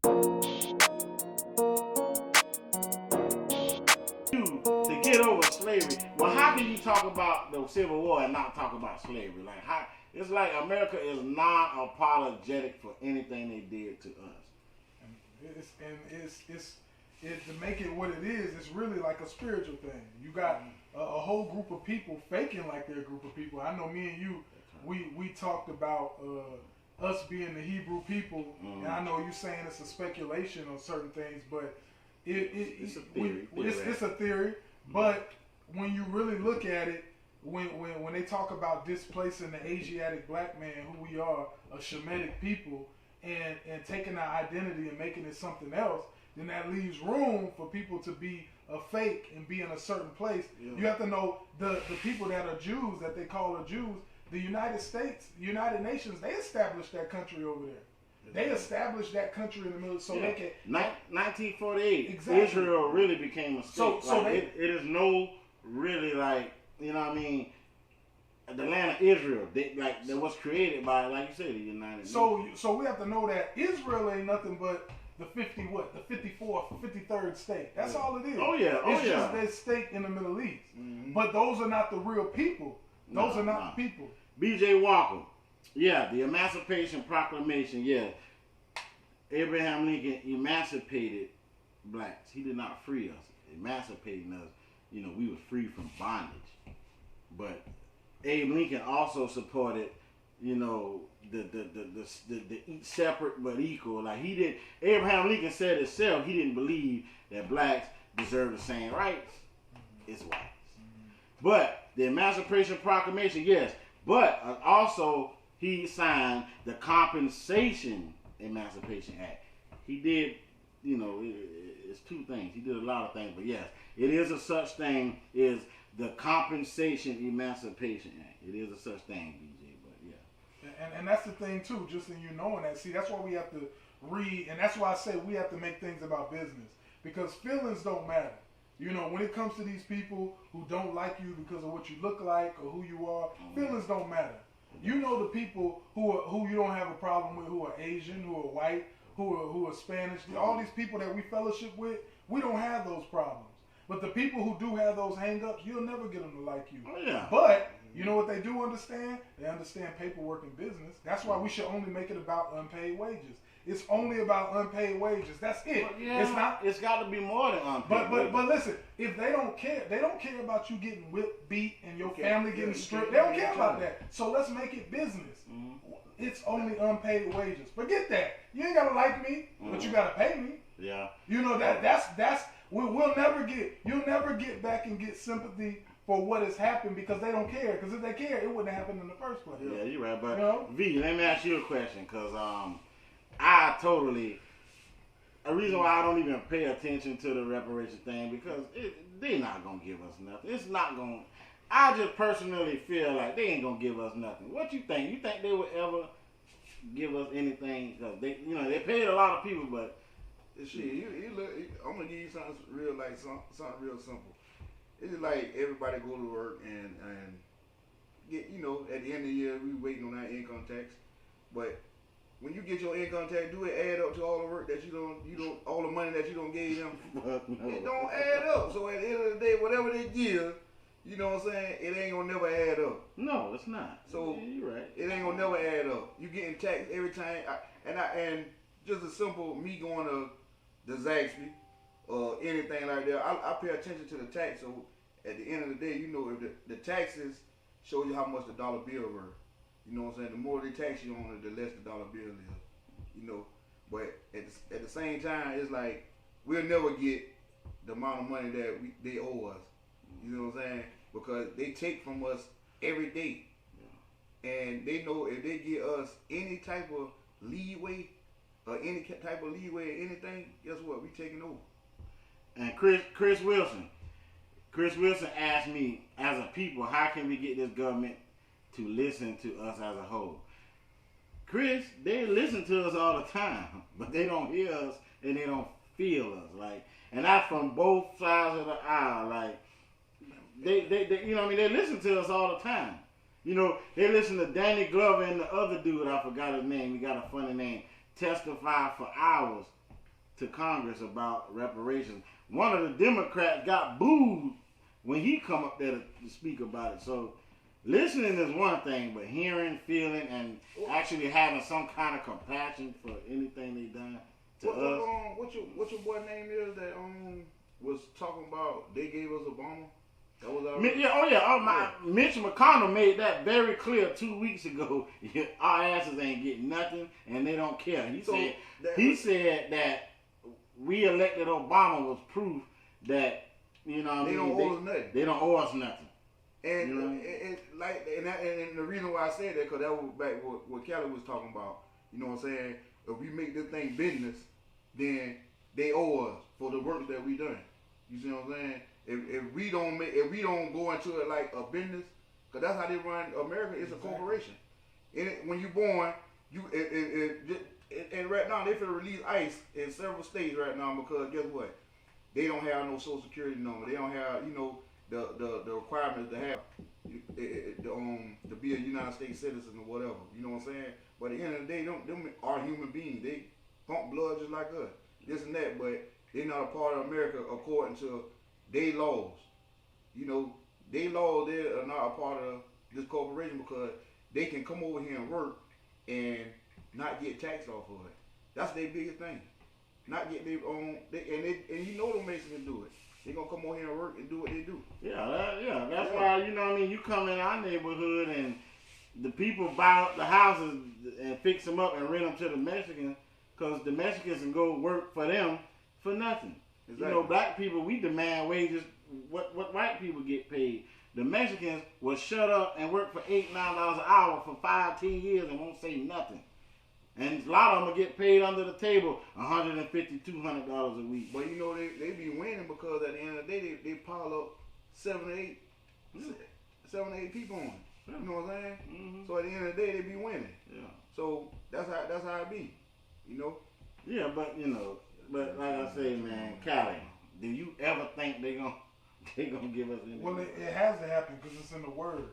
To get over slavery. Well, how can you talk about the Civil War and not talk about slavery? Like how it's like America is non-apologetic for anything they did to us. It's to make it what it is. It's really like a spiritual thing. You got a whole group of people faking like they're a group of people. I know me and you, we talked about us being the Hebrew people, and I know you saying it's a speculation on certain things, but It's a theory. It's a theory. But when you really look at it, when they talk about displacing the Asiatic black man, who we are, a Shemitic people, and taking our identity and making it something else, then that leaves room for people to be a fake and be in a certain place. Yeah. You have to know the people that are Jews, that they call are Jews, the United States, United Nations, they established that country over there. They established that country in the middle, so they can. 1948, exactly. Israel really became a state. So it is no really like, you know what I mean, the land of Israel. That was created by, like you said, the United Nations. So we have to know that Israel ain't nothing but the 54th, 53rd state. That's all it is. Oh yeah, it's just that state in the Middle East. Mm-hmm. But those are not the real people. Those are not the people. B.J. Walker. Yeah, the Emancipation Proclamation, yeah. Abraham Lincoln emancipated blacks. He did not free us. Emancipating us, we were free from bondage. But Abe Lincoln also supported, the each separate but equal. Like Abraham Lincoln said himself, he didn't believe that blacks deserve the same rights as whites. But the Emancipation Proclamation, yes. But also, he signed the Compensation Emancipation Act. He did, it's two things. He did a lot of things, but yes, it is a such thing as the Compensation Emancipation Act. It is a such thing, BJ, but yeah. And that's the thing too, just in you knowing that. See, that's why we have to read, and that's why I say we have to make things about business. Because feelings don't matter. When it comes to these people who don't like you because of what you look like or who you are, feelings don't matter. The people who you don't have a problem with, who are Asian, who are white, who are Spanish, all these people that we fellowship with, we don't have those problems. But the people who do have those hang-ups, you'll never get them to like you. Oh, yeah. But you know what they do understand? They understand paperwork and business. That's why we should only make it about unpaid wages. It's only about unpaid wages. That's it. Well, yeah, it's not. It's got to be more than unpaid wages. But listen, if they don't care about you getting whipped, beat, and your family getting stripped. They don't care about that. So let's make it business. Mm-hmm. It's only unpaid wages. Forget that. You ain't gotta like me, but you gotta pay me. Yeah. That's we'll never get. You'll never get back and get sympathy for what has happened because they don't care. Because if they care, it wouldn't have happened in the first place. Yeah, you're right. But V, let me ask you a question, because a reason why I don't even pay attention to the reparations thing, because they're not going to give us nothing. It's not going to, I just personally feel like they ain't going to give us nothing. What you think? You think they would ever give us anything? Because they paid a lot of people, but shit, I'm going to give you something real, something real simple. It's just like everybody go to work and get, at the end of the year, we waiting on our income tax, but when you get your income tax, do it add up to all the work that you don't, all the money that you don't gave them? No. It don't add up. So at the end of the day, whatever they give, you know what I'm saying, it ain't gonna never add up. No, it's not. So yeah, you're right. It ain't gonna never add up. You getting taxed every time, and just a simple me going to the Zaxby or anything like that, I pay attention to the tax. So at the end of the day, if the taxes show you how much the dollar bill worth. You know what I'm saying? The more they tax you on it, the less the dollar bill is. But at the same time, it's like we'll never get the amount of money that they owe us. You know what I'm saying? Because they take from us every day. Yeah. And they know if they give us any type of leeway or any type of leeway or anything, guess what? We taking over. And Chris Wilson asked me, as a people, how can we get this government to listen to us as a whole? Chris, they listen to us all the time, but they don't hear us and they don't feel us. And that's from both sides of the aisle. They they listen to us all the time. They listen to Danny Glover and the other dude, I forgot his name, he got a funny name, testify for hours to Congress about reparations. One of the Democrats got booed when he come up there to speak about it. So listening is one thing, but hearing, feeling, and actually having some kind of compassion for anything they done to us. What your boy name is that was talking about they gave us Obama? That was our Mitch McConnell made that very clear 2 weeks ago. Our asses ain't getting nothing, and they don't care. He said that we elected Obama was proof that they don't owe us nothing. And and the reason why I said that, because that was back what Kelly was talking about. You know what I'm saying? If we make this thing business, then they owe us for the work that we done. You see what I'm saying? If we don't go into it like a business, because that's how they run America. It's a corporation. When you're born, and right now they finna release ICE in several states right now, because guess what? They don't have no Social Security number. They don't have the requirements to have to be a United States citizen or whatever. You know what I'm saying? But at the end of the day, them are human beings. They pump blood just like us. This and that, but they're not a part of America according to their laws. They laws, they are not a part of this corporation because they can come over here and work and not get taxed off of it. That's their biggest thing. Not get their own, and them Mexicans do it. They gonna come over here and work and do what they do. That's why you come in our neighborhood and the people buy up the houses and fix them up and rent them to the Mexicans, because the Mexicans can go work for them for nothing. Exactly. Black people, we demand wages what white people get paid. The Mexicans will shut up and work for $8-9 an hour for 5-10 years and won't say nothing. And a lot of them will get paid under the table $150-200 a week. But they be winning because at the end of the day they pile up 7 or 8 people on it. Yeah. You know what I'm saying? Mm-hmm. So at the end of the day they be winning. Yeah. So that's how it be. Yeah, but like I say, man, Cali, do you ever think they gonna give us anything? Well, it has to happen because it's in the Word.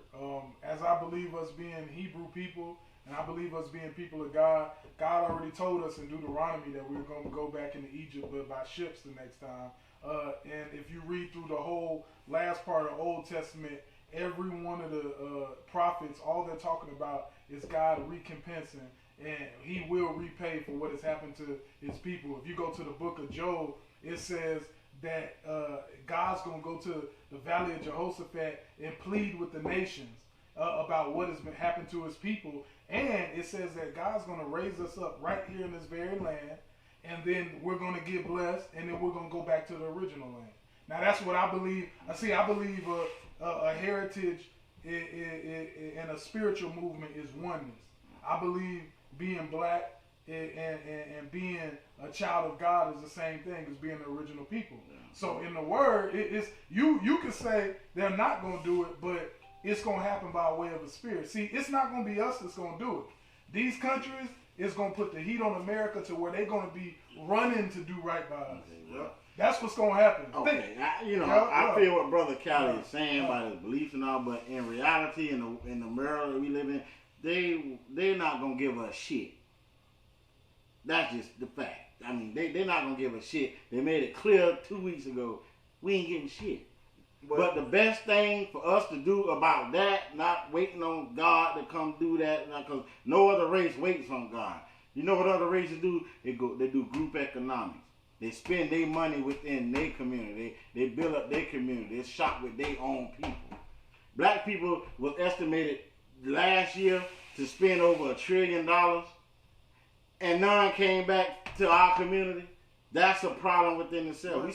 As I believe us being Hebrew people, and I believe us being people of God, God already told us in Deuteronomy that we were going to go back into Egypt, but by ships the next time. And if you read through the whole last part of the Old Testament, every one of the prophets, all they're talking about is God recompensing, and He will repay for what has happened to His people. If you go to the book of Job, it says that God's going to go to the valley of Jehoshaphat and plead with the nations about what has been happened to His people. And it says that God's going to raise us up right here in this very land, and then we're going to get blessed, and then we're going to go back to the original land. Now that's what I believe. I believe a heritage and a spiritual movement is oneness. I believe being black and being a child of God is the same thing as being the original people. So in the Word, it's you can say they're not going to do it, but it's going to happen by way of the Spirit. See, it's not going to be us that's going to do it. These countries is going to put the heat on America to where they're going to be running to do right by us. Okay, that's what's going to happen. Okay, I feel what Brother Cali is saying about his beliefs and all, but in reality, in the world that we live in, they're not going to give us shit. That's just the fact. I mean, they're not going to give us shit. They made it clear 2 weeks ago, we ain't getting shit. But the best thing for us to do about that, not waiting on God to come do that, because no other race waits on God. You know what other races do? They do group economics. They spend their money within their community. They build up their community. They shop with their own people. Black people was estimated last year to spend over $1 trillion, and none came back to our community. That's a problem within itself.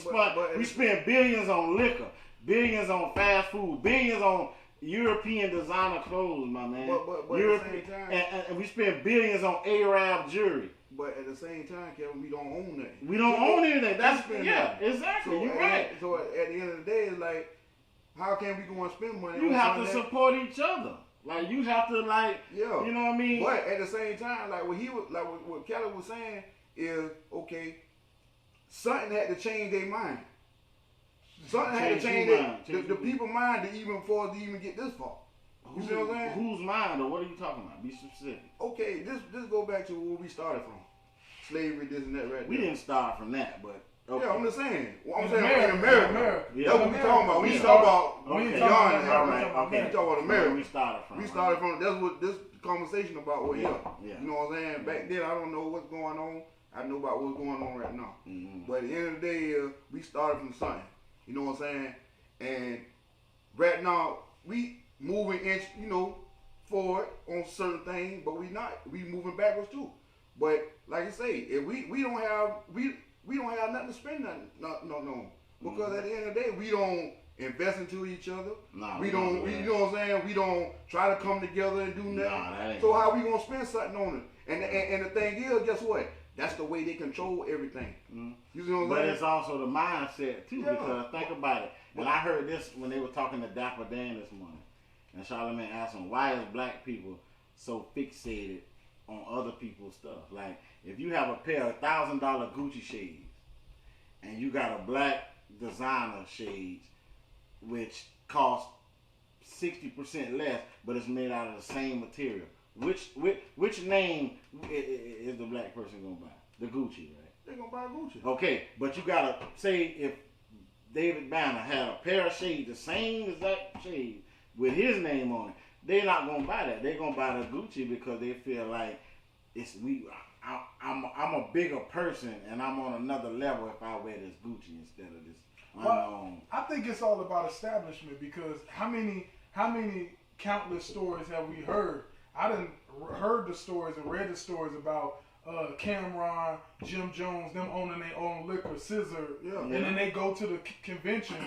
We spend billions on liquor, billions on fast food, billions on European designer clothes, my man. But at the same time, and we spend billions on Arab jewelry. But at the same time, Kevin, we don't own nothing. We don't own anything. Exactly. So you're right. So at the end of the day, it's like, how can we go and spend money? You have to support each other. Like, you have to, you know what I mean? But at the same time, like what Kelly was saying is, okay, something had to change their mind. Something had to change the people's mind to even get this far. You see what I'm saying? Whose mind, or what are you talking about? Be specific. Okay, this go back to where we started from. slavery, this and that right We there. didn't start from that, but okay. Yeah, I'm just saying. I'm In saying America, in America. in America. Yeah. That's what we talking about. We Yeah. ain't talking about We ain't Okay. talking beyond about that. All we right. talking about Okay. We talking about Where America. we started from. We started from, that's what this conversation about right here. Yeah. You know what I'm saying? Back then, I don't know what's going on. I know about what's going on right now. Mm-hmm. But at the end of the day, we started from something. You know what I'm saying? And right now, we moving in, forward on certain things, but we moving backwards too. But like I say, if we don't have nothing to spend no. Because at the end of the day, we don't invest into each other. Nah, we don't, you know what I'm saying? We don't try to come together and do nothing. Nah, that ain't So how we gonna spend something on it? And the thing is, guess what? That's the way they control everything. Mm-hmm. You know what I'm But saying? it's also the mindset too, Yeah. because think about it. And I heard this when they were talking to Dapper Dan this morning, and Charlamagne asked him, "Why is black people so fixated on other people's stuff? Like, if you have a pair of $1,000 Gucci shades, and you got a black designer shades, which cost 60% less, but it's made out of the same material. Which name is the black person gonna buy? The Gucci, right? They're gonna buy Gucci. Okay, but you gotta say if David Banner had a pair of shades, the same exact shade with his name on it, they're not gonna buy that. They're gonna buy the Gucci because they feel like I'm a bigger person and I'm on another level if I wear this Gucci instead of this unknown. I think it's all about establishment, because how many countless stories have we heard? I done heard the stories and read the stories about Cameron, Jim Jones, them owning their own liquor, Scissor, and then they go to the convention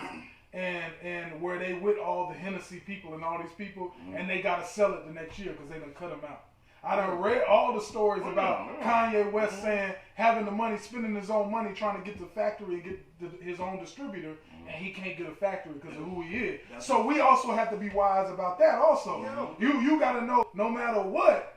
and where they with all the Hennessy people and all these people, and they gotta sell it the next year because they done cut them out. I done read all the stories about Kanye West saying having the money, spending his own money, trying to get the factory and get his own distributor, and he can't get a factory because of who he is. So we also have to be wise about that also. You got to know, no matter what,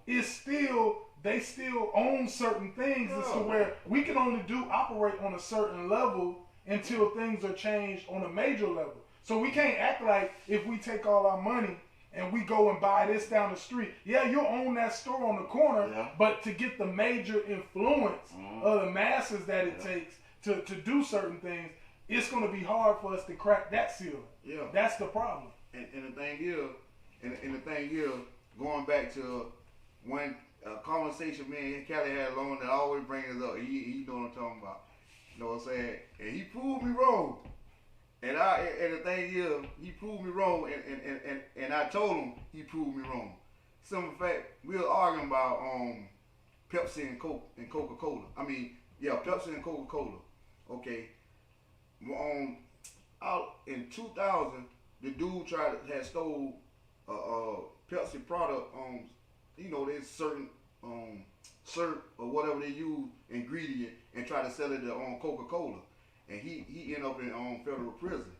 it's still, they still own certain things as to where we can only operate on a certain level until things are changed on a major level. So we can't act like if we take all our money and we go and buy this down the street. Yeah, you'll own that store on the corner, but to get the major influence of the masses that it takes to do certain things, it's going to be hard for us to crack that ceiling. Yeah. That's the problem. And the thing is, going back to one conversation me and Kelly had alone that always brings us up. He know what I'm talking about. You know what I'm saying? And he proved me wrong. And the thing is, he proved me wrong, and I told him he proved me wrong. Simple fact, we were arguing about Pepsi and Coca-Cola. I mean, Pepsi and Coca-Cola. Okay. Out in 2000, the dude had stole Pepsi product. There's certain syrup or whatever they use ingredient and try to sell it on Coca-Cola. And he ended up in federal prison.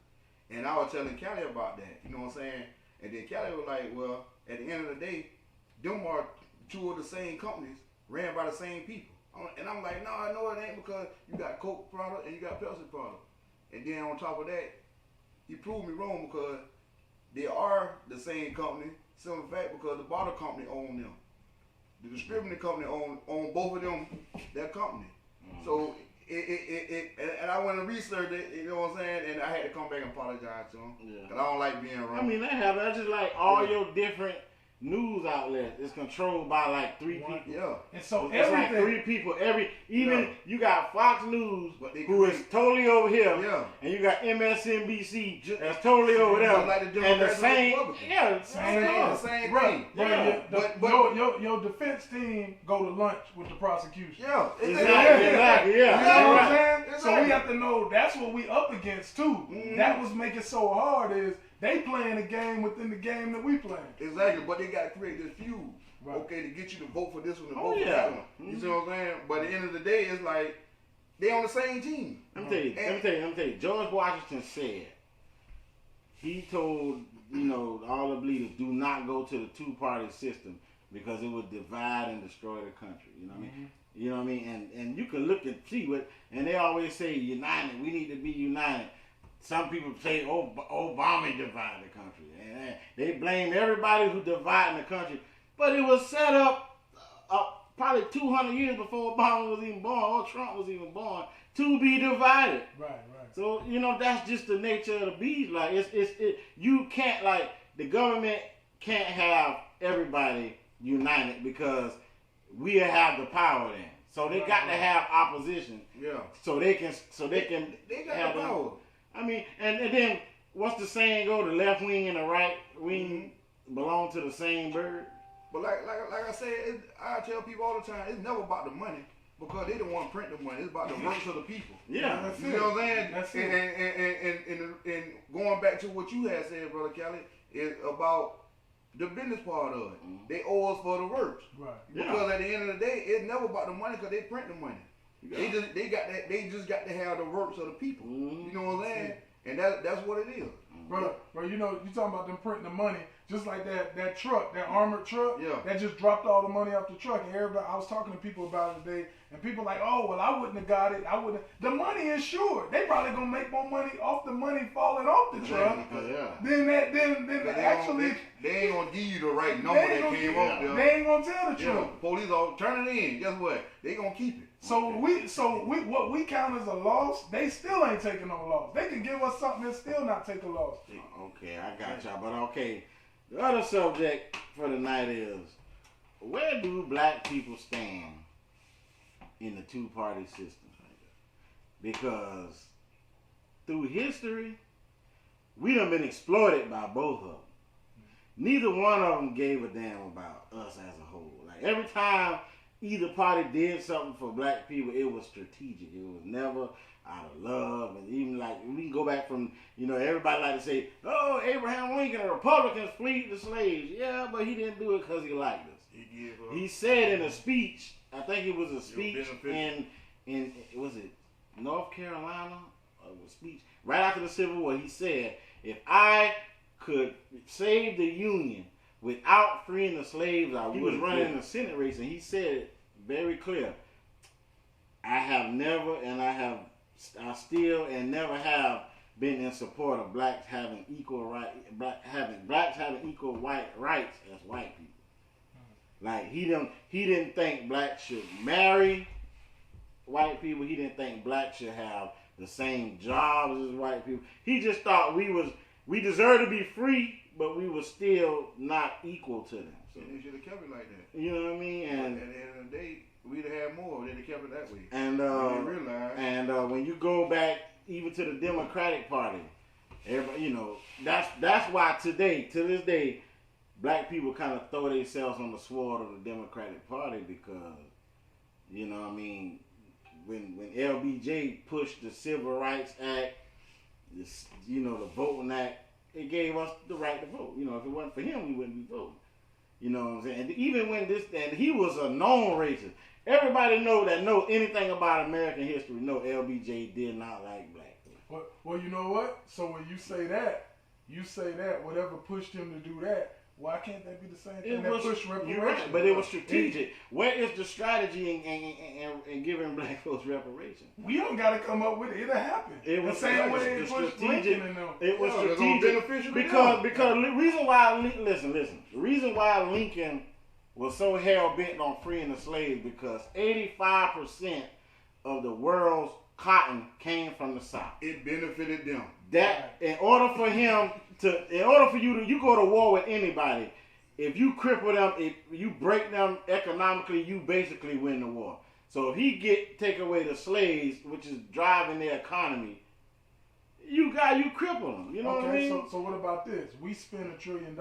And I was telling Callie about that, you know what I'm saying? And then Callie was like, well, at the end of the day, them are two of the same companies ran by the same people. And I'm like, no, I know it ain't, because you got Coke product and you got Pepsi product. And then on top of that, he proved me wrong, because they are the same company, simple fact, because the bottle company own them. The distributing company own both of them, that company. So and I went and researched it, you know what I'm saying, and I had to come back and apologize to him. Because I don't like being wrong. I mean, that happens. That's just like all your different news outlets is controlled by like three people. Yeah. And so It's like everything, three people. You got Fox News, who is totally over here, and you got MSNBC that's totally over there, like the and the same, the same thing. Your defense team go to lunch with the prosecution. Yeah, exactly. You know what I'm saying? Exactly. So we have to know that's what we up against too. That was making it so hard is they playing a game within the game that we playing. Exactly, but they got to create this feud, okay, to get you to vote for this one and vote for that one. You see what I'm saying? But at the end of the day, it's like they on the same team. Let me tell you. George Washington said he told all the leaders, do not go to the two-party system because it would divide and destroy the country. You know what I mean? You know what I mean? And you can look and see what, and they always say united. We need to be united. Some people say, Obama divided the country. And they blame everybody who divided the country. But it was set up probably 200 years before Obama was even born or Trump was even born, to be divided. Right. So, that's just the nature of the beast. Like, you can't, like, the government can't have everybody united because we have the power then. So they got to have opposition. Yeah. So they can They got have the power. I mean, and then what's the saying go? The left wing and the right wing belong to the same bird. But like I said, I tell people all the time, it's never about the money because they don't want to print the money. It's about the works of the people. Yeah. That's You it. know what I'm saying? That's it. And going back to what you had said, Brother Kelly, is about the business part of it. They owe us for the works. Right. Because at the end of the day, it's never about the money because they print the money. They just got to have the works of the people. You know what I'm saying? And that's what it is. Bro, you talking about them printing the money, just like that truck, that armored truck, Yeah. that just dropped all the money off the truck. And everybody, I was talking to people about it today, and people like, oh, well, I wouldn't have got it. The money is sure. They probably gonna make more money off the money falling off the truck than actually. They ain't gonna give you the right number that came off there. They ain't gonna tell the truth. Police all turn it in. Guess what? They gonna keep it. So what we count as a loss, they still ain't taking no loss. They can give us something and still not take a loss. Okay, I got y'all. But okay, the other subject for tonight is, where do black people stand in the two-party system? Because through history, we done been exploited by both of them. Neither one of them gave a damn about us as a whole. Like, every time either party did something for black people, it was strategic. It was never out of love. And even like, we can go back from, everybody like to say, oh, Abraham Lincoln, the Republicans freed the slaves. Yeah, but he didn't do it because he liked us. He said in a speech, I think it was a speech in was it North Carolina? A speech right after the Civil War. He said, if I could save the Union without freeing the slaves, he was running in the Senate race, and he said it very clear. I have never, and I still and never have been in support of blacks having equal blacks having equal rights as white people. Like, he didn't think blacks should marry white people. He didn't think blacks should have the same jobs as white people. He just thought we deserve to be free, but we were still not equal to them. So they should have kept it like that. You know what I mean? And at the end of the day, we'd have had more. They'd have kept it that way. And when you go back even to the Democratic Party, everybody, that's why to this day, black people kind of throw themselves on the sword of the Democratic Party because, when LBJ pushed the Civil Rights Act, the Voting Act, it gave us the right to vote. If it wasn't for him, we wouldn't be voting. You know what I'm saying? And even when and he was a known racist. Everybody know anything about American history know LBJ did not like black people. Well, you know what? So when you say that, whatever pushed him to do that, why can't that be the same thing that pushed reparations? You're right, but it was strategic. Where is the strategy in giving black folks reparations? We don't got to come up with it. It'll happen. It was the same way they pushed Lincoln and them. It was strategic because the reason why the reason why Lincoln was so hell bent on freeing the slaves because 85% of the world's cotton came from the South. It benefited them. That in order for you go to war with anybody, if you cripple them, if you break them economically, you basically win the war. So if he take away the slaves, which is driving their economy, you cripple them. You know what I mean? So what about this? We spend $1 trillion.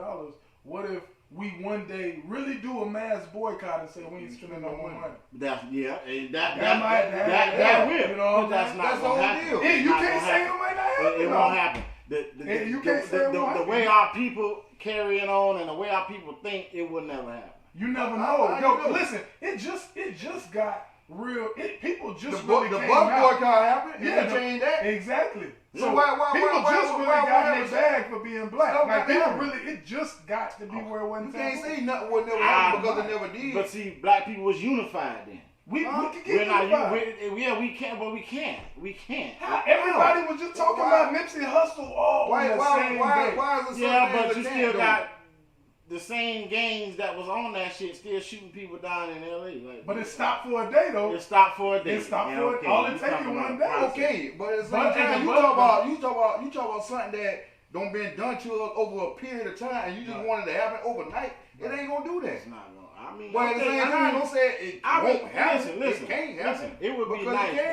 What if we one day really do a mass boycott and say we ain't spending no more money? That will. You know, that's not the whole deal. You can't say it might not happen. It won't happen. The way our people carrying on and the way our people think, it will never happen. You never know. Listen, it just got real. People just really the came bus out. boycott happened. Yeah, changed that. Exactly. So people just really got in their bag for being black. Like people really, it just got to be where it wasn't. You can't say nothing would never happen because it never did. But see, black people was unified then. We can get unified. We can't, but we can't. We can't. Everybody was just talking about Nipsey Hussle all on the same day. Why is it but you still got the same gangs that was on that shit still shooting people down in L.A. Like, but it stopped for a day though. It stopped for a day. It stopped for it. All it takes is one day. Okay, but at the same time, you talk about something that don't been done to us over a period of time, and you just wanted to happen overnight. It ain't gonna do that. It's not gonna. I mean, but at the same time, don't say it won't happen. Listen, it can't happen. It would be nice. It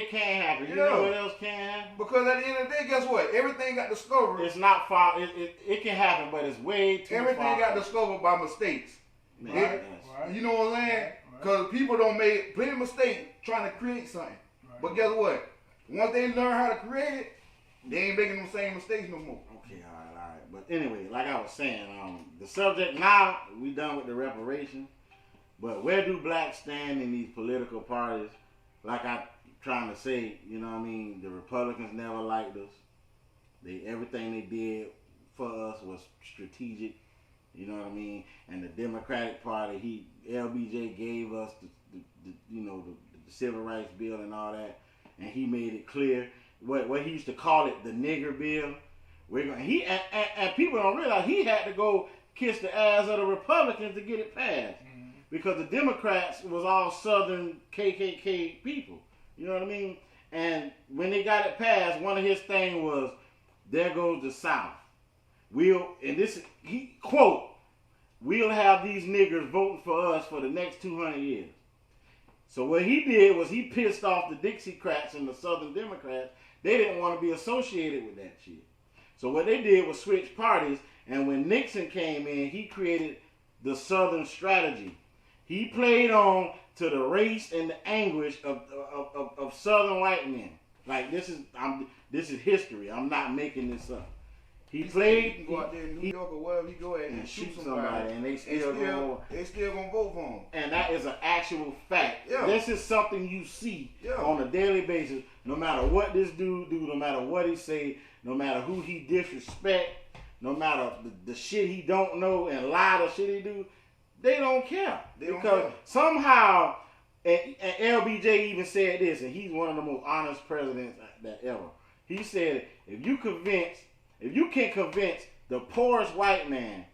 can happen. You know what else can happen? Because at the end of the day, guess what? Everything got discovered. It's not far. It can happen, but it's way too Everything far. got discovered by mistakes. Right. You know what I'm saying? Because people don't make plenty of mistakes trying to create something. Right. But guess what? Once they learn how to create it, they ain't making the same mistakes no more. Okay, all right. But anyway, like I was saying, the subject now, we done with the reparations. But where do blacks stand in these political parties? Like I trying to say, you know what I mean? The Republicans never liked us. Everything they did for us was strategic. You know what I mean? And the Democratic Party, LBJ gave us the Civil Rights Bill and all that, and he made it clear what he used to call it, the nigger bill. And people don't realize he had to go kiss the ass of the Republicans to get it passed, because the Democrats was all Southern KKK people. You know what I mean? And when they got it passed, one of his things was, "There goes the South. We'll have these niggers voting for us for the next 200 years." So what he did was he pissed off the Dixiecrats and the Southern Democrats. They didn't want to be associated with that shit. So what they did was switch parties. And when Nixon came in, he created the Southern strategy. He played on to the race and the anguish of Southern white men. Like this is history. I'm not making this up. He played. Go out there in New York or wherever he go at and shoot somebody, and they still gonna vote for him. And that is an actual fact. Yeah. This is something you see on a daily basis. No matter what this dude do, no matter what he say, no matter who he disrespect, no matter the shit he don't know and lie the shit he do, they don't care. Because somehow, and LBJ even said this, and he's one of the most honest presidents that ever. He said, if you can convince the poorest white man,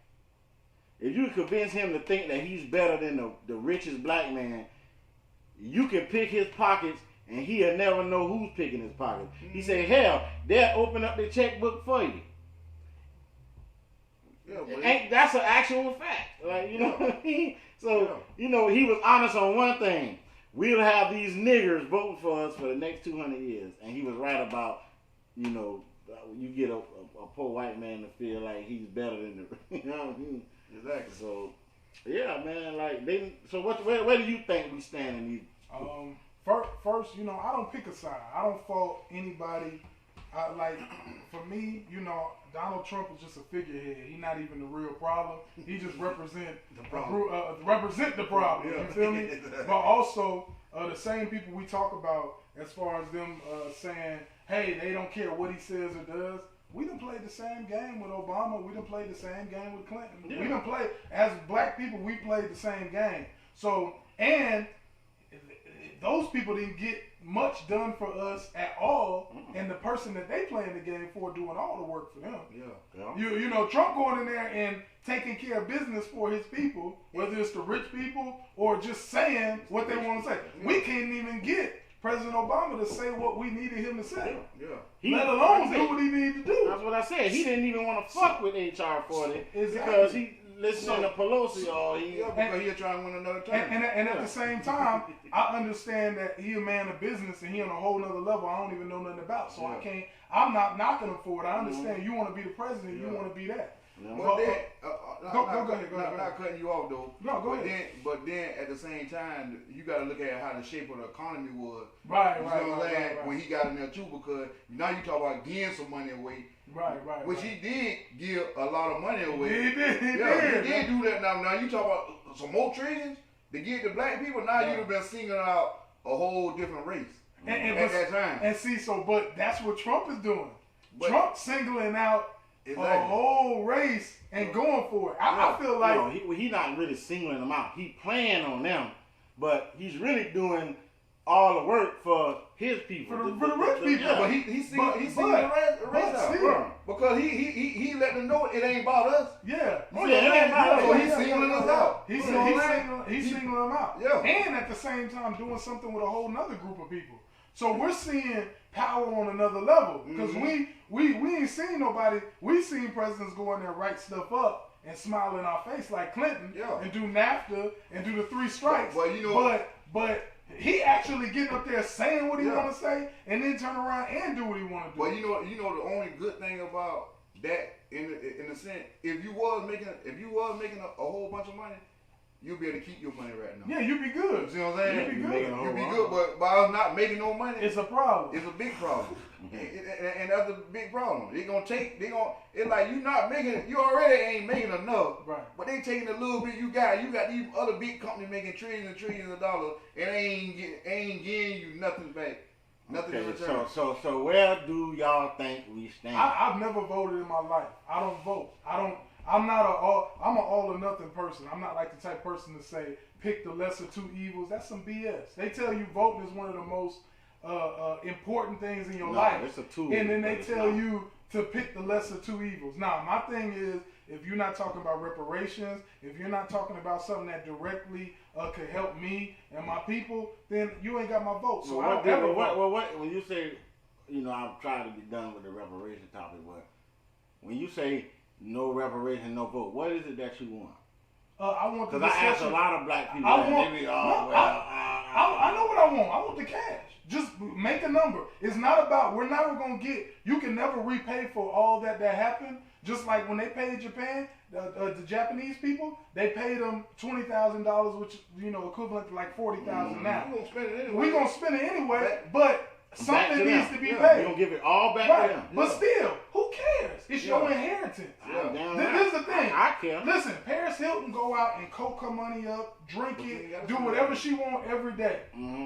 if you convince him to think that he's better than the richest black man, you can pick his pockets and he'll never know who's picking his pockets. He said, hell, they'll open up the checkbook for you. Yeah, that's an actual fact. Like, you know what I mean? So, he was honest on one thing. We'll have these niggers voting for us for the next 200 years. And he was right about, you get a poor white man to feel like he's better than the, you know what I mean? Exactly. So, yeah, man, where do you think we stand in these? First, I don't pick a side. I don't fault anybody. For me, Donald Trump is just a figurehead. He's not even the real problem. He just represent the problem. You feel me? But also, the same people we talk about as far as them saying, hey, they don't care what he says or does. We done played the same game with Obama. We done played the same game with Clinton. Yeah. We done played, as black people, we played the same game. So, and those people didn't get much done for us at all, and the person that they playing the game for doing all the work for them. Yeah. Trump going in there and taking care of business for his people, whether it's the rich people or just saying what they want to say. Yeah. We can't even get President Obama to say what we needed him to say. Yeah. Let alone do what he needed to do. That's what I said. He didn't even want to fuck with HR 40 because he listening to Pelosi all because he'll try to win another term. And at the same time, I understand that he a man of business and he on a whole nother level I don't even know nothing about. So I'm not knocking him for it. I understand you want to be the president, you want to be that. But then, go ahead. Not cutting you off though. No, go ahead. But then at the same time, you got to look at how the shape of the economy was. Right. When he got in there too, because now you talk about giving some money away. Right. Which he did give a lot of money away. He did do that. Now you talk about some more trillions to give to black people. Now you'd have been singling out a whole different race at that time. And see, but that's what Trump is doing. Trump singling out a whole race and going for it. I feel like he's not really singling them out. He playing on them, but he's really doing all the work for his people. For the rich people. Yeah. But he seen the rest out. still. Because he let them know it ain't about us. Yeah. Oh, yeah, it ain't about us. So he's singling us out. He's You know what I'm singling them out. Yeah. And at the same time doing something with a whole nother group of people. So we're seeing power on another level. Because we ain't seen nobody. We seen presidents go in there, write stuff up and smile in our face like Clinton and do NAFTA and do the 3 strikes. Well, you know, but he actually getting up there saying what he want to say and then turn around and do what he want to do. Well, you know the only good thing about that in the sense, if you was making a whole bunch of money, you'll be able to keep your money right now. Yeah, you'd be good. You see what I'm saying? You'd be good. You'd be good, but by us not making no money, It's a problem. it's a big problem. and that's a big problem. It's like you not making, you already ain't making enough. Right. But they taking a little bit you got. You got these other big companies making trillions and trillions of dollars, and they ain't getting you nothing back. Nothing in return. So where do y'all think we stand? I've never voted in my life. I don't vote. I'm an all or nothing person. I'm not like the type of person to say pick the lesser 2 evils. That's some BS. They tell you voting is one of the most important things in your life. It's a tool, and then they tell you to pick the lesser 2 evils. Now, my thing is, if you're not talking about reparations, if you're not talking about something that directly could help me and my people, then you ain't got my vote. So I don't ever vote. When you say, I'm trying to be done with the reparation topic, but when you say no reparation, no vote, what is it that you want? I want the Because I asked a lot of black people, I know what I want. I want the cash. Just make a number. It's not about, we're never going to get, you can never repay for all that happened. Just like when they paid Japan, the Japanese people, they paid them $20,000, which, equivalent to like $40,000 now. We're going to spend it anyway. We're going to spend it anyway, but something needs to be paid. We're going to give it all back to them. But still, who cares? It's your inheritance. This is the thing. I care. Listen, Paris Hilton go out and coke her money up, drink it, do whatever she want every day.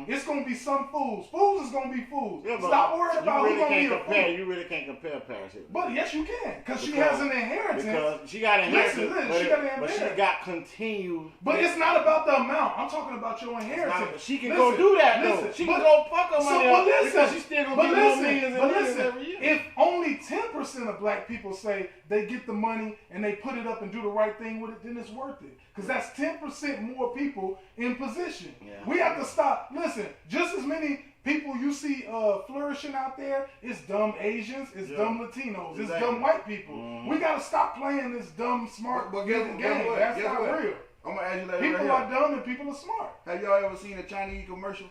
It's going to be some fools. Fools is going to be fools. Yeah, Stop worrying about who's going to be a fool. You really can't compare Paris Hilton. But yes, you can. Because she has an inheritance. Because she got an inheritance. But she got continued. But it's not about the amount. I'm talking about your inheritance. She can go do that, though. She can go fuck her money up because she's still going to get more millions and millions every year. If only 10% of black people say they get the money and they put it up and do the right thing with it, then it's worth it. Because that's 10% more people in position. Yeah. We have to stop. Listen, just as many people you see flourishing out there, it's dumb Asians, it's dumb Latinos, it's dumb white people. We got to stop playing this dumb, smart game. That's not real. I'm going to ask you that people are dumb and people are smart. Have y'all ever seen a Chinese commercial?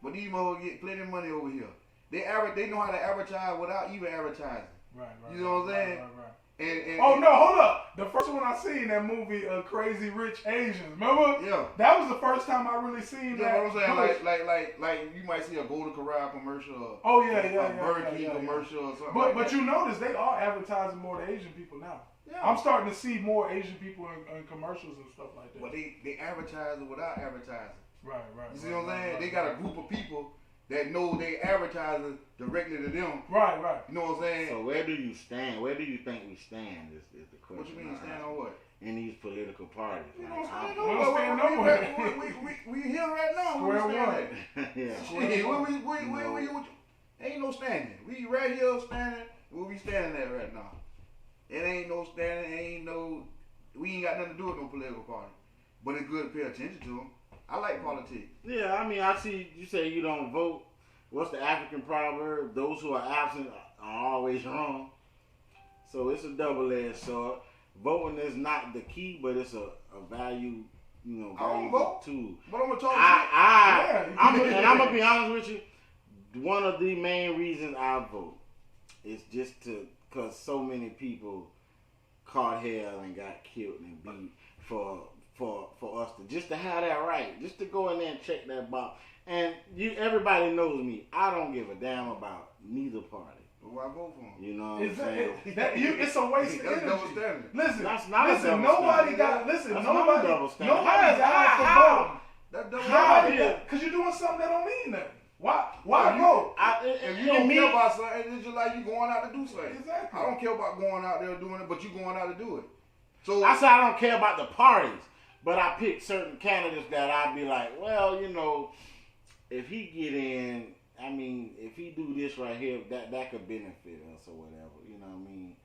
But these motherfuckers get plenty of money over here. They know how to advertise without even advertising. Right. You know what I'm saying? Right. And oh no, hold up! The first one I seen that movie, Crazy Rich Asians. Remember? Yeah. That was the first time I really seen that. You know what I'm saying? Like you might see a Golden Corral commercial. Or, a Burger King commercial or something. But you notice they are advertising more to Asian people now. Yeah. I'm starting to see more Asian people in commercials and stuff like that. But they advertise without advertising. Right. You see what I'm saying? They got a group of people that know they advertising directly to them. Right. You know what I'm saying? So where do you stand? Where do you think we stand is the question. What you mean stand on what? In these political parties. We don't stand nowhere. We here right now. Square one. Yeah. Ain't no standing. We right here standing where we standing at right now. It ain't no standing, we ain't got nothing to do with no political party. But it's good to pay attention to them. I like politics. Yeah, I mean, I see you say you don't vote. What's the African proverb? Those who are absent are always wrong. So it's a double-edged sword. Voting is not the key, but it's a value, valuable tool. But I'm gonna talk I'm gonna be honest with you. One of the main reasons I vote is just because so many people caught hell and got killed and beat for us to have that right, just to go in there and check that box. And everybody knows me. I don't give a damn about neither party. Who I vote for? You know what I'm saying? It's a waste of That's energy. double standard. Listen, that's not listen. a double Nobody standard. got. Listen, That's nobody. not a double standard. Nobody died for voting. That's double Nobody standard. because you're doing something that don't mean nothing. Why vote? If you don't care about something, it's just like you going out to do something. Exactly. I don't care about going out there doing it, but you going out to do it. So I say I don't care about the parties, but I pick certain candidates that I'd be like, well, if he get in, I mean, if he do this right here, that could benefit us or whatever. You know what I mean?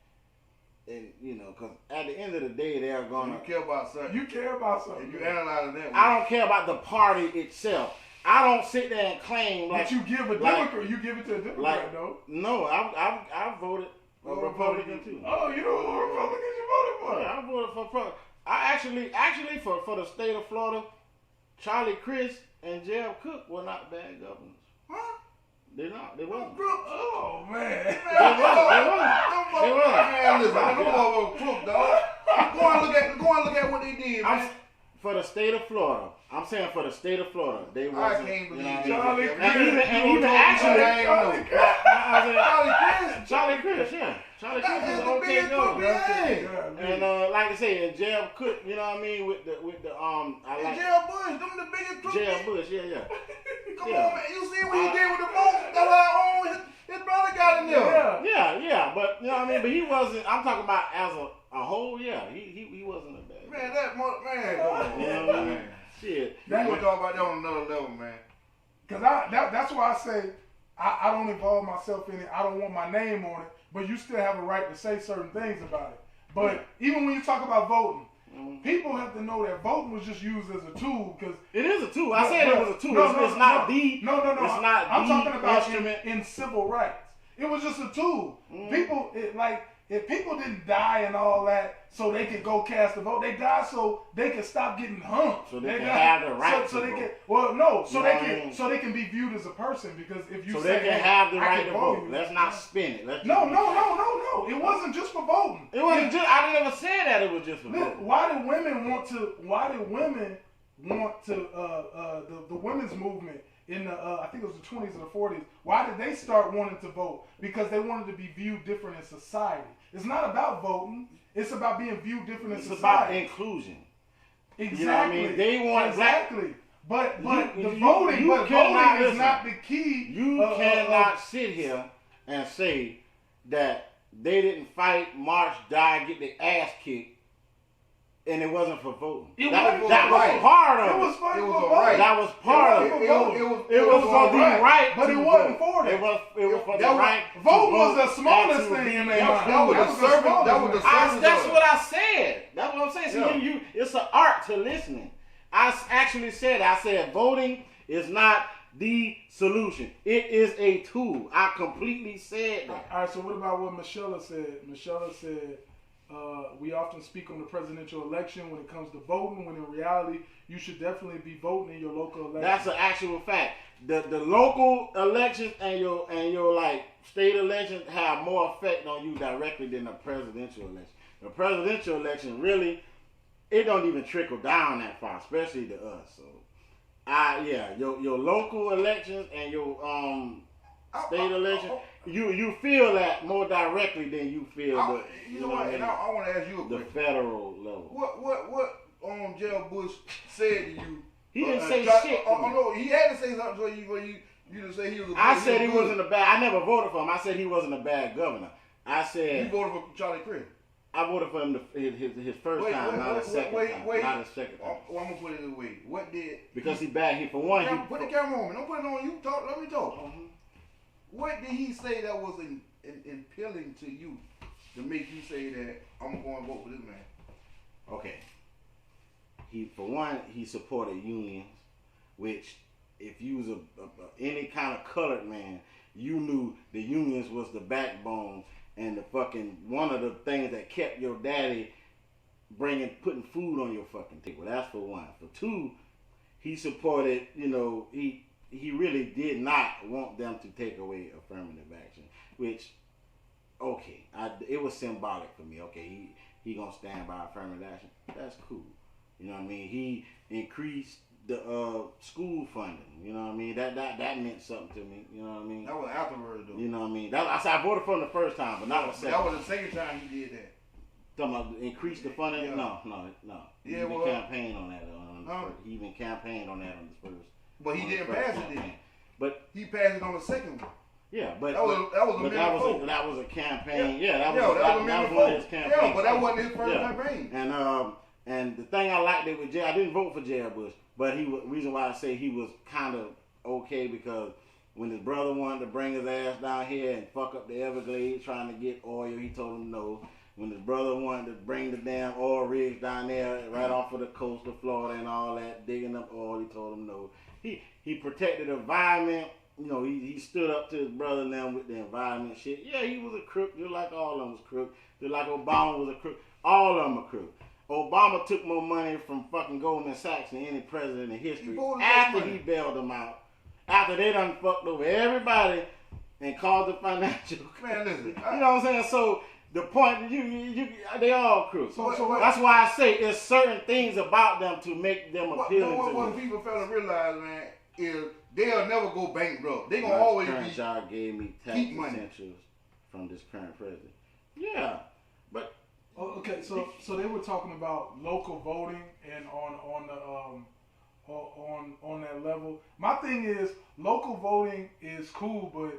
And you know, because at the end of the day, they're gonna. You care about something. You care about something. And you analyze that way. I don't care about the party itself. I don't sit there and claim like. But you give a Democrat. You give it to a Democrat, though. No, I voted a Republican too. Oh, you know what Republicans you voted for? Yeah, I voted for. I actually for the state of Florida, Charlie Crist and Jeb Cook were not bad governors. Huh? They're not. They wasn't. Oh man. They wasn't. Man, listen, them motherfuckers crook, dog. Go and look at what they did, man. For the state of Florida, I'm saying for the state of Florida, they wasn't. I can't believe Charlie Crist. And even actually, Charlie Crist, yeah. Charlie Crist is okay governor. And like I say, and Jeb Cook, you know what I mean, with the I like Jeb Bush, them the biggest crooks. Jeb Bush, yeah. Come on, man. You see what he did with the votes? That's how his brother got in there. Yeah, but you know what I mean. But he wasn't. I'm talking about as a whole. Yeah, he wasn't a bad. Man, that man, come on, you know what I mean? Shit. We gonna talk about that on another level, man. Cause that's why I say I don't involve myself in it. I don't want my name on it. But you still have a right to say certain things about it. But even when you talk about voting, people have to know that voting was just used as a tool. Because it is a tool. I said it was a tool. It's not the. No. It's not I'm talking about instrument in civil rights. It was just a tool. People, if people didn't die and all that so they could go cast a vote, they died so they could stop getting hung. So they can have the right so to they vote. can, so they can be viewed as a person, because if you so say they can have the right to vote. Let's not spin it. No. It wasn't just for voting. It wasn't just. I never said that it was just for voting. Why do women want to? The women's movement in the I think it was the 20s or the 40s. Why did they start wanting to vote? Because they wanted to be viewed different in society. It's not about voting. It's about being viewed different in society. It's about inclusion. Exactly. You know what I mean? They want exactly. But voting cannot is not the key. You cannot sit here and say that they didn't fight, march, die, get their ass kicked, and it wasn't for voting. That was part of it. It was for right. That was part of it. It was for the right, but it wasn't for it. It was for the right. Vote was the smallest thing in their mind. That was the service. That's what I said. That's what I'm saying. See, it's an art to listening. I actually said, voting is not the solution. It is a tool. I completely said that. All right, so what about what Michelle said? Michelle said, we often speak on the presidential election when it comes to voting, when in reality, you should definitely be voting in your local election. That's an actual fact. The local elections and your like state elections have more effect on you directly than the presidential election. The presidential election really, it don't even trickle down that far, especially to us. So, your local elections and your state elections, you feel that more directly than you feel you know what? And I want to ask you a question. The federal level. What Jeb Bush said to you? He didn't say shit. No, he had to say something so you didn't say he was. I said he wasn't a bad. I never voted for him. I said he wasn't a bad governor. I said you voted for Charlie Crist. I voted for him his first time, not his second time. Not his second time. Well, I'm gonna put it away. What did? Because he bad. He for one. Put the camera on me. Don't put it on you. Talk. Let me talk. What did he say that was appealing to you to make you say that I'm going to vote for this man? Okay. For one, he supported unions, which if you was any kind of colored man, you knew the unions was the backbone and the fucking one of the things that kept your daddy putting food on your fucking table. That's for one. For two, he supported, he really did not want them to take away affirmative action, which, okay, it was symbolic for me. Okay, he gonna stand by affirmative action. That's cool. You know what I mean? He increased the school funding. You know what I mean? That meant something to me. You know what I mean? That was afterwards, though. You know what I mean? I voted for him the first time, but not the second. That was the second time he did that. Talking about increase the funding? Yeah. No. He even campaigned on that. He even campaigned on that on the first. But he didn't pass it then. But he passed it on the second one. Yeah, but that was a campaign. Yeah, that was one of his campaign. Yeah, but that wasn't his first campaign. And the thing I liked it with Jeb, I didn't vote for Jeb Bush, but reason why I say he was kind of okay because when his brother wanted to bring his ass down here and fuck up the Everglades trying to get oil, he told him no. When his brother wanted to bring the damn oil rigs down there right off of the coast of Florida and all that, digging up oil, he told him no. He protected the environment. You know, he stood up to his brother now with the environment shit. Yeah, he was a crook, just like all of them was crook. Just like Obama was a crook. All of them are crook. Obama took more money from fucking Goldman Sachs than any president in history after he bailed them out. After they done fucked over everybody and caused the financial. Man, listen. You know what I'm saying? So the point, they all crooks. So that's why I say it's certain things about them to make them appealing to what me. people fail to realize, man, is they'll never go bankrupt. They gonna always current be job gave me tax essentials from this current president. Yeah, but okay. So they were talking about local voting and on that level. My thing is local voting is cool, but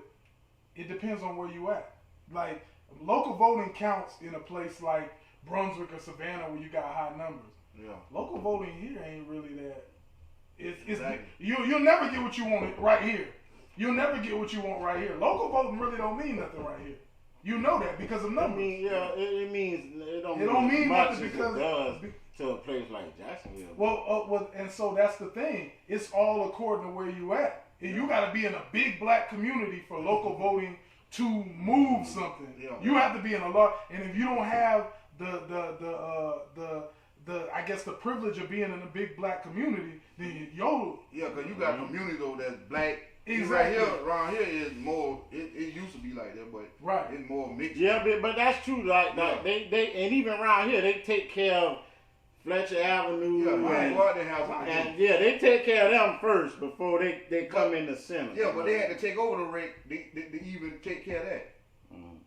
it depends on where you at. Like local voting counts in a place like Brunswick or Savannah where you got high numbers. Yeah. Local voting here ain't really that. It's Exactly. You'll never get what you want right here. You'll never get what you want right here. Local voting really don't mean nothing right here. You know that because of numbers. I mean, yeah, it means it don't mean much nothing as because it does to a place like Jacksonville. Well, and so that's the thing. It's all according to where you at. And you got to be in a big black community for local voting to move something. Yeah. You have to be in a lot, and if you don't have the I guess the privilege of being in a big black community, then Yeah, because you got community though that's black. Exactly. Right here, around here is more. It used to be like that, but right. It's more mixed. Yeah, but that's true. Like Yeah. they and even around here they take care of Fletcher Avenue. Yeah, and, well, they have and yeah, they take care of them first before they come in the center. Yeah, but they had to take over the rate to even take care of that.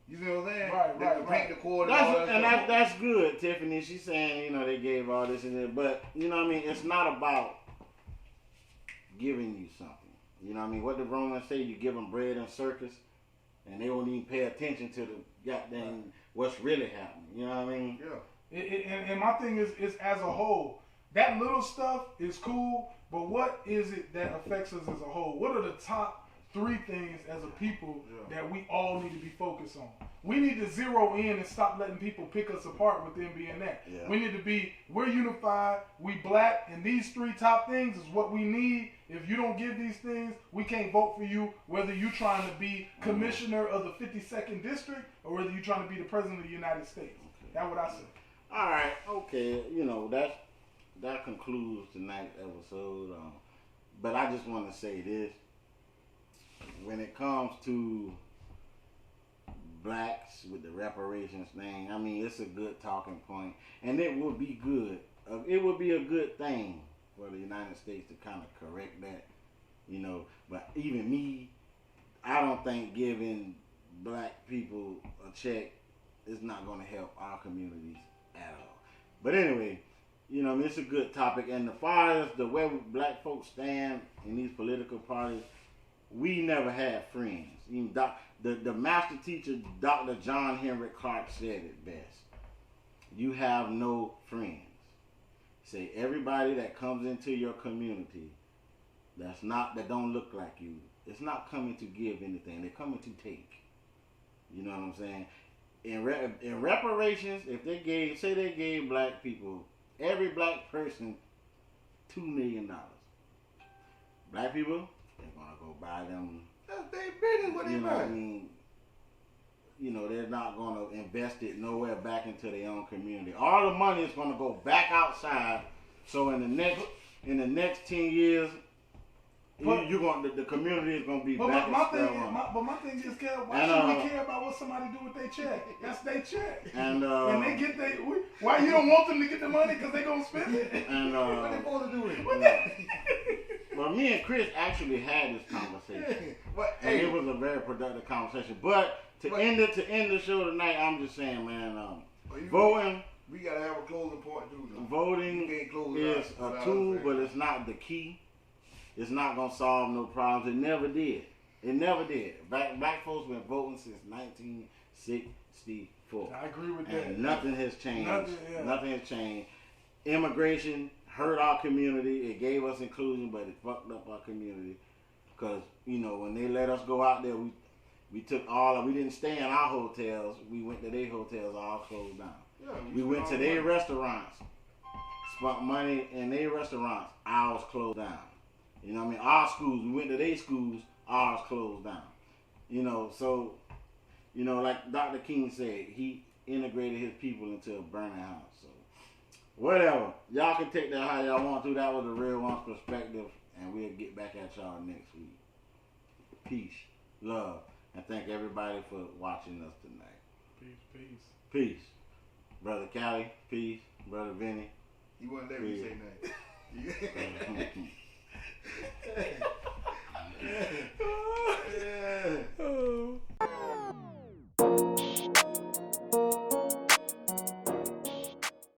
You see what I'm saying? Right, they right. paint the cord and all that stuff. That's good, Tiffany. She's saying, they gave all this and that, but you know what I mean. It's not about giving you something. You know what I mean? What the Romans say, you give them bread and circus, and they won't even pay attention to the goddamn what's really happening. You know what I mean? Yeah. And my thing is as a whole, that little stuff is cool, but what is it that affects us as a whole? What are the top 3 things as a people that we all need to be focused on? We need to zero in and stop letting people pick us apart with them being that. Yeah. We need to be, we're unified, we black, and these 3 top things is what we need. If you don't give these things, we can't vote for you, whether you're trying to be commissioner of the 52nd district or whether you're trying to be the president of the United States. Okay. That's what I say. All right, okay, that concludes tonight's episode. But I just want to say this: when it comes to blacks with the reparations thing, I mean, it's a good talking point, and it would be good. It would be a good thing for the United States to kind of correct that, But even me, I don't think giving black people a check is not going to help our communities at all. But anyway, it's a good topic. And as far as the way black folks stand in these political parties, we never had friends. Even the master teacher, Dr. John Henrik Clark, said it best. You have no friends. Say everybody that comes into your community that don't look like you, it's not coming to give anything. They're coming to take. You know what I'm saying? In reparations, if they gave black people, every black person, $2 million. Black people, they're gonna go buy them. That's their business. What they You know what I buy? mean? They're not gonna invest it nowhere back into their own community. All the money is gonna go back outside. So in the next 10 years, the community is gonna be back. But my thing is, why should we care about what somebody do with their check? That's their check. And they get why you don't want them to get the money because they gonna spend it? And What they supposed to do with What it? well, me and Chris actually had this conversation, But and it was a very productive conversation. But to end the show tonight, I'm just saying, man, voting. We gotta have a closing point too. Though. Voting You can't close it is out a without tool, saying. but it's not the key. It's not gonna solve no problems. It never did. It never did. Black folks been voting since 1964. I agree with that. And nothing has changed. Nothing, Has changed. Immigration hurt our community. It gave us inclusion, but it fucked up our community. Cause when they let us go out there, we took we didn't stay in our hotels. We went to their hotels, all closed down. Yeah, We went to their restaurants, spent money in their restaurants, ours closed down. You know what I mean? Our schools, we went to their schools, ours closed down. So, like Dr. King said, he integrated his people into a burning house. So, whatever. Y'all can take that how y'all want to. That was the Real One's perspective, and we'll get back at y'all next week. Peace, love, and thank everybody for watching us tonight. Peace. Brother Callie, peace. Brother Vinny. You wouldn't let me say nothing.